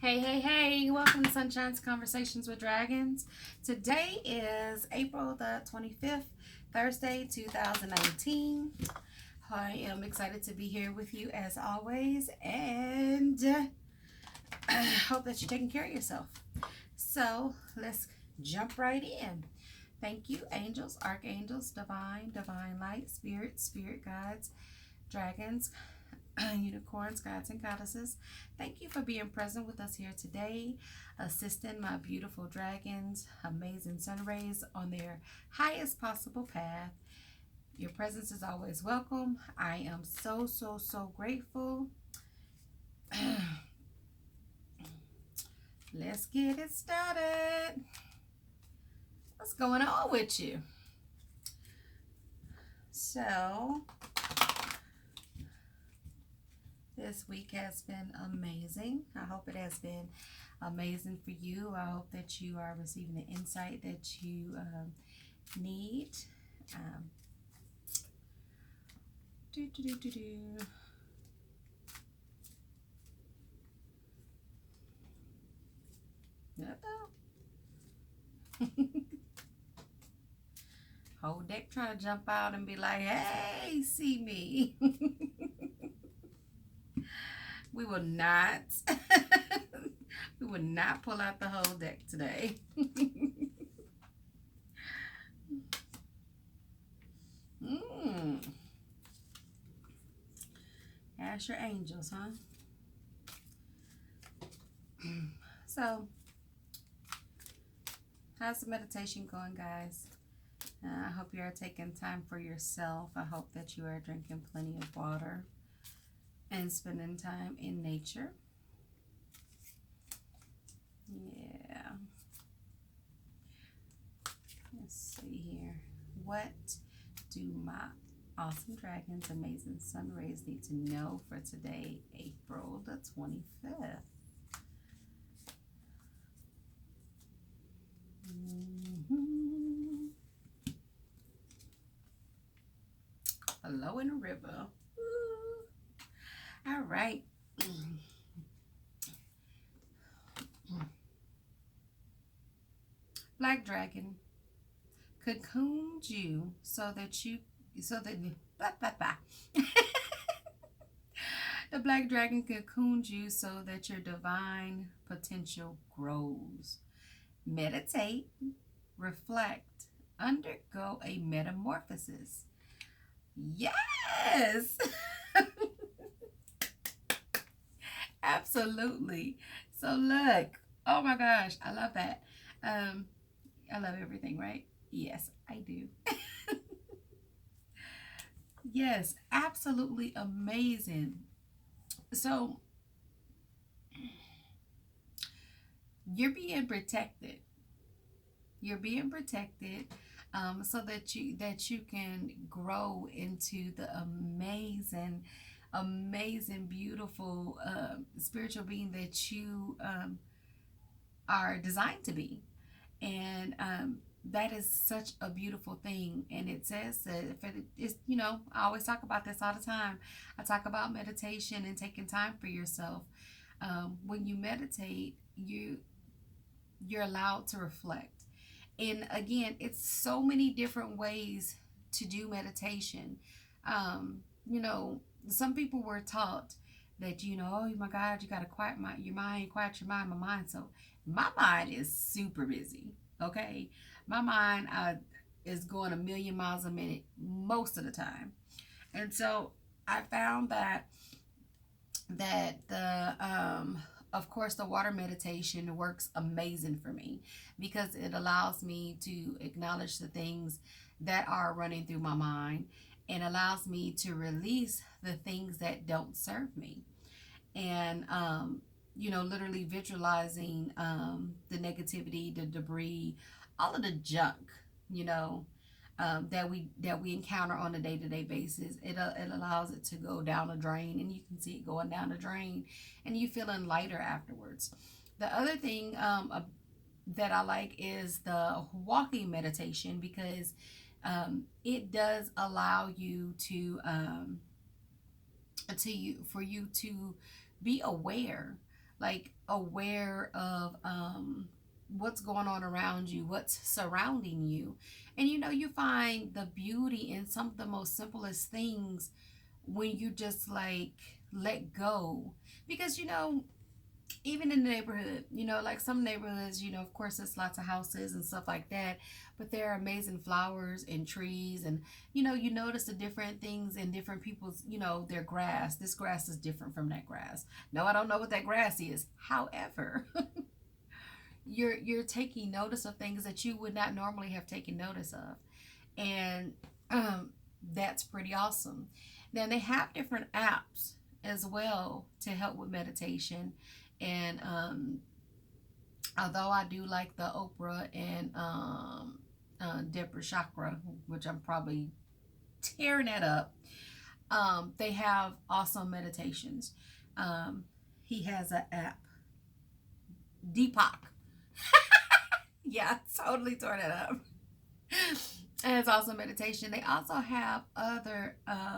Hey, hey, hey, welcome to Sunshine's Conversations with Dragons. Today is April the 25th, Thursday, 2019. I am excited to be here with you as always, and I hope that you're taking care of yourself. So let's jump right in. Thank you, angels, archangels, divine light, spirit guides, dragons, unicorns, gods, and goddesses. Thank you for being present with us here today, assisting my beautiful dragons, amazing sun rays on their highest possible path. Your presence is always welcome. I am so grateful. Let's get it started. What's going on with you? So, this week has been amazing. I hope it has been amazing for you. I hope that you are receiving the insight that you need. Whole deck trying to jump out and be like, hey, see me. We will not. We will not pull out the whole deck today. Ask your angels, huh? So, how's the meditation going, guys? I hope you are taking time for yourself. I hope that you are drinking plenty of water and spending time in nature. Yeah. Let's see here. What do my awesome dragons, amazing sun rays need to know for today, April the 25th? Hello in the river. Ooh. All right. Black dragon cocooned you so that the black dragon cocooned you so that your divine potential grows. Meditate, reflect, undergo a metamorphosis. Yes! Absolutely. So look, oh my gosh, I love that. I love everything, right? Yes, I do. Yes, absolutely amazing. So you're being protected. You're being protected, so that you can grow into the amazing, beautiful spiritual being that you are designed to be. And that is such a beautiful thing. And it says that it's, I always talk about this all the time. I talk about meditation and taking time for yourself. When you meditate, you're allowed to reflect. And again, it's so many different ways to do meditation. You know, some people were taught that, oh my God, you got to quiet your mind, quiet your mind, my mind. So my mind is super busy, okay? My mind is going a million miles a minute most of the time. And so I found that the of course the water meditation works amazing for me because it allows me to acknowledge the things that are running through my mind and allows me to release the things that don't serve me. And literally visualizing the negativity, the debris, all of the junk, you know, that we encounter on a day-to-day basis. It allows it to go down a drain, and you can see it going down the drain, and you feeling lighter afterwards. The other thing that I like is the walking meditation because it does allow you for you to be aware. like aware of what's going on around you, what's surrounding you. And you find the beauty in some of the most simplest things when you just like let go. Because even in the neighborhood, like some neighborhoods, of course, there's lots of houses and stuff like that, but there are amazing flowers and trees, and you notice the different things in different people's, their grass. This grass is different from that grass. No, I don't know what that grass is. However, you're taking notice of things that you would not normally have taken notice of, and that's pretty awesome. Then they have different apps as well to help with meditation. And although I do like the Oprah and Deborah Chakra, which I'm probably tearing that up, they have awesome meditations. He has an app, Deepak. Yeah, totally tore that up. And it's also meditation. They also have other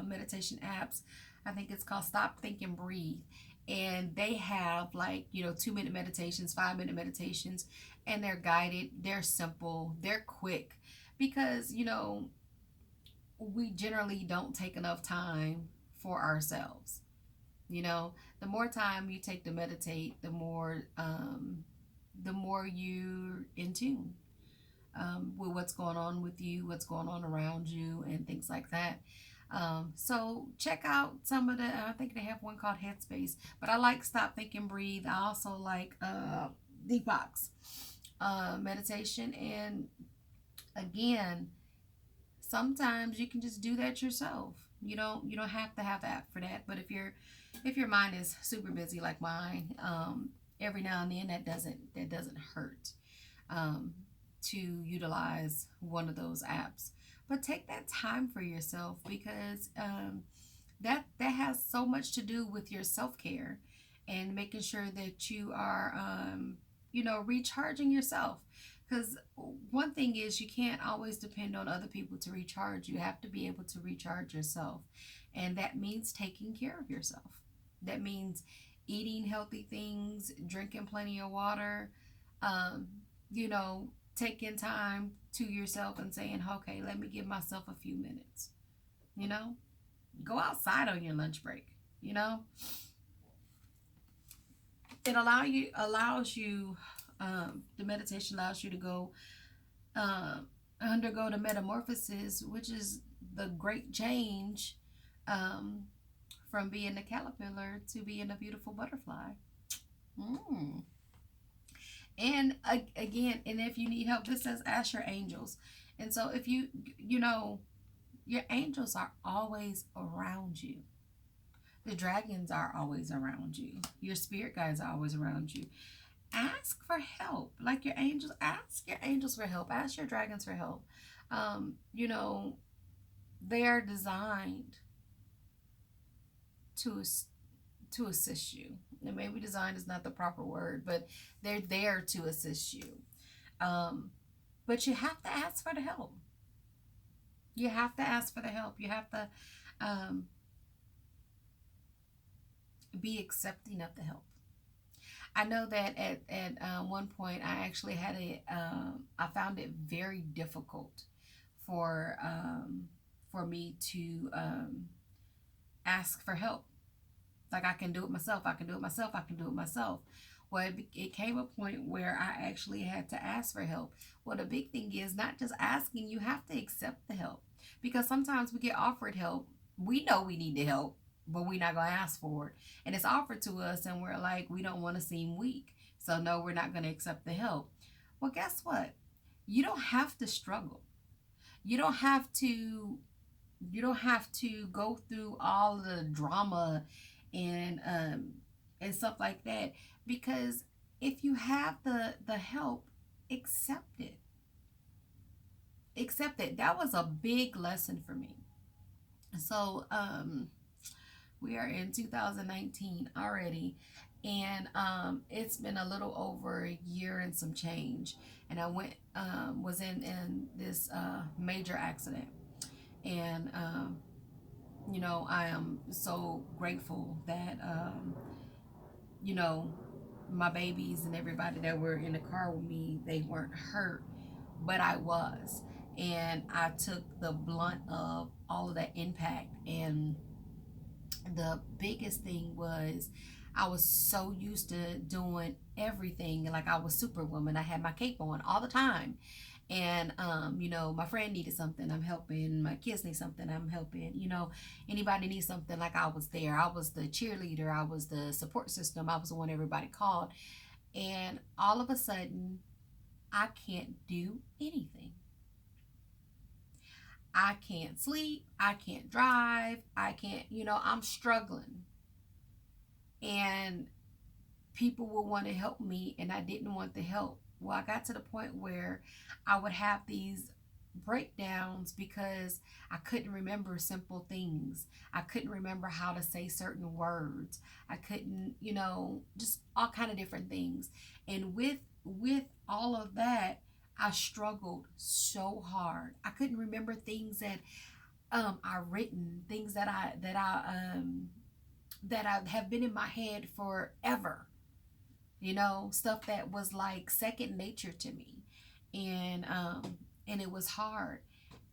meditation apps. I think it's called Stop, Think, and Breathe. And they have like, 2-minute meditations, 5-minute meditations, and they're guided, they're simple, they're quick. Because, we generally don't take enough time for ourselves. The more time you take to meditate, the more you're in tune with what's going on with you, what's going on around you, and things like that. So check out some of the, I think they have one called Headspace, but I like Stop, Think, and Breathe. I also like Deepak's meditation. And again, sometimes you can just do that yourself. You don't have to have the app for that. But if your mind is super busy like mine, every now and then that doesn't hurt to utilize one of those apps. But take that time for yourself, because that has so much to do with your self-care and making sure that you are recharging yourself. Because one thing is, you can't always depend on other people to recharge. You have to be able to recharge yourself, and that means taking care of yourself. That means eating healthy things, drinking plenty of water, taking time to yourself and saying, okay, let me give myself a few minutes. Go outside on your lunch break. It allows you the meditation allows you to go undergo the metamorphoses, which is the great change from being a caterpillar to being a beautiful butterfly. And again, and if you need help, this says ask your angels. And so if your angels are always around you. The dragons are always around you. Your spirit guides are always around you. Ask for help. Like your angels, ask your angels for help. Ask your dragons for help. They are designed to assist you. And maybe design is not the proper word, but they're there to assist you. But you have to ask for the help. You have to ask for the help. You have to be accepting of the help. I know that at one point I actually had I found it very difficult for me to ask for help. Like, I can do it myself. I can do it myself. I can do it myself. Well, it came a point where I actually had to ask for help. Well, the big thing is not just asking, you have to accept the help. Because sometimes we get offered help. We know we need the help, but we're not going to ask for it. And it's offered to us, and we're like, we don't want to seem weak. So, no, we're not going to accept the help. Well, guess what? You don't have to struggle. You don't have to go through all the drama and stuff like that, because if you have the help, accept it. That was a big lesson for me. So we are in 2019 already, and it's been a little over a year and some change, and I was in this major accident. And I am so grateful that my babies and everybody that were in the car with me, they weren't hurt, but I was. And I took the blunt of all of that impact. And the biggest thing was I was so used to doing everything like I was Superwoman. I had my cape on all the time. And my friend needed something, I'm helping. My kids need something, I'm helping. Anybody needs something, like I was there. I was the cheerleader, I was the support system, I was the one everybody called. And all of a sudden, I can't do anything. I can't sleep, I can't drive, I can't, I'm struggling. And people would want to help me, and I didn't want the help. Well, I got to the point where I would have these breakdowns because I couldn't remember simple things. I couldn't remember how to say certain words. I couldn't, just all kind of different things. And with all of that, I struggled so hard. I couldn't remember things that I written, things that I have been in my head forever. Stuff that was like second nature to me. And it was hard.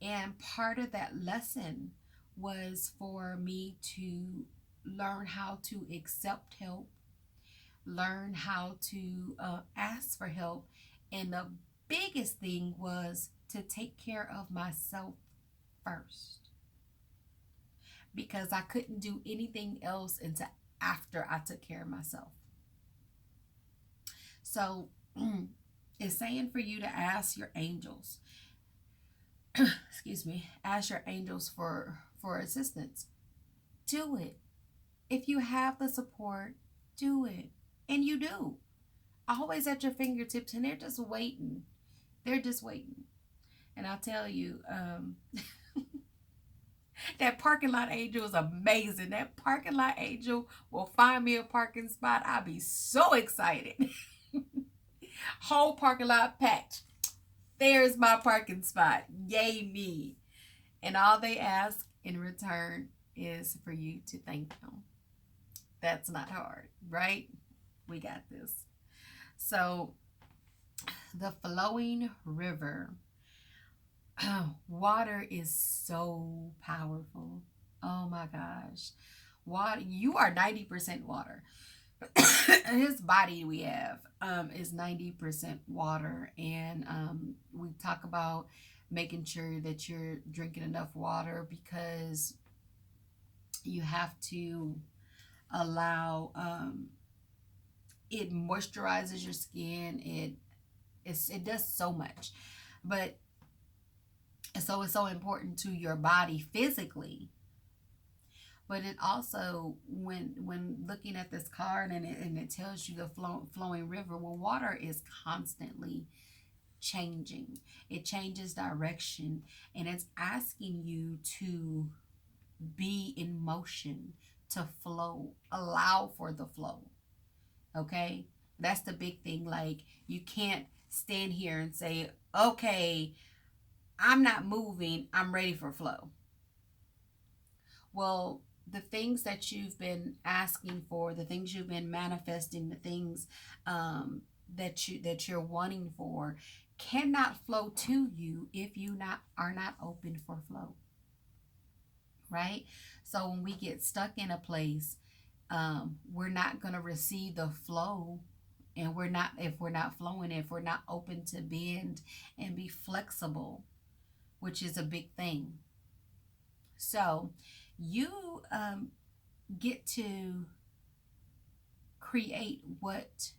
And part of that lesson was for me to learn how to accept help, learn how to ask for help. And the biggest thing was to take care of myself first, because I couldn't do anything else until after I took care of myself. So it's saying for you to ask your angels, excuse me, ask your angels for assistance. Do it. If you have the support, do it. And you do. Always at your fingertips, and they're just waiting. They're just waiting. And I'll tell you, that parking lot angel is amazing. That parking lot angel will find me a parking spot. I'll be so excited. Whole parking lot packed. There's my parking spot. Yay me. And all they ask in return is for you to thank them. That's not hard, right? We got this. So, the flowing river. Water is so powerful. Oh my gosh. Water, you are 90% water. This body we have is 90% water. And we talk about making sure that you're drinking enough water, because you have to allow it moisturizes your skin. It does so much. But so it's so important to your body physically. But it also, when looking at this card, and it tells you the flowing river, well, water is constantly changing. It changes direction, and it's asking you to be in motion, to flow, allow for the flow. Okay? That's the big thing. Like, you can't stand here and say, okay, I'm not moving, I'm ready for flow. Well, the things that you've been asking for, the things you've been manifesting, the things that you're wanting for, cannot flow to you if you are not open for flow. Right? So when we get stuck in a place, we're not going to receive the flow. And if we're not flowing, if we're not open to bend and be flexible, which is a big thing. So you get to create what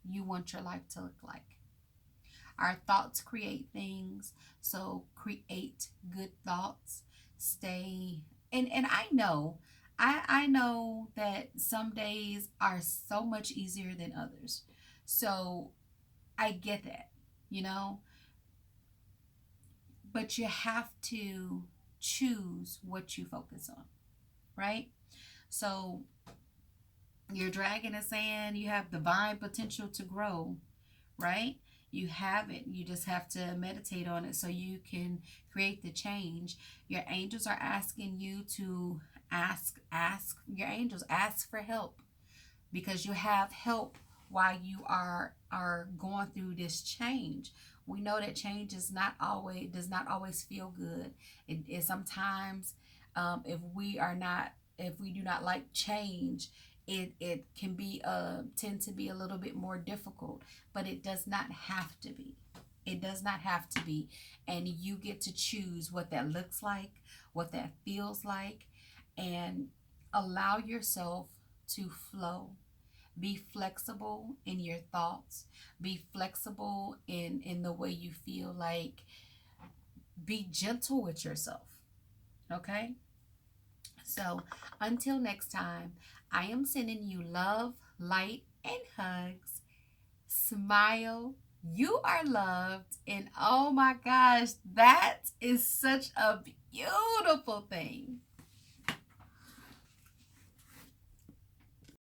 you want your life to look like. Our thoughts create things, so create good thoughts. Stay, and I know, I know that some days are so much easier than others. So I get that, but you have to choose what you focus on, right? So your dragon is saying you have divine potential to grow, right? You have it. You just have to meditate on it so you can create the change. Your angels are asking you to ask your angels, ask for help, because you have help while you are going through this change. We know that change is not always does not always feel good. It sometimes, if we are not if we do not like change, it can be tend to be a little bit more difficult, but it does not have to be. It does not have to be. And you get to choose what that looks like, what that feels like, and allow yourself to flow. Be flexible in your thoughts. Be flexible in the way you feel. Like, be gentle with yourself. Okay? So, until next time, I am sending you love, light, and hugs. Smile. You are loved. And oh my gosh, that is such a beautiful thing.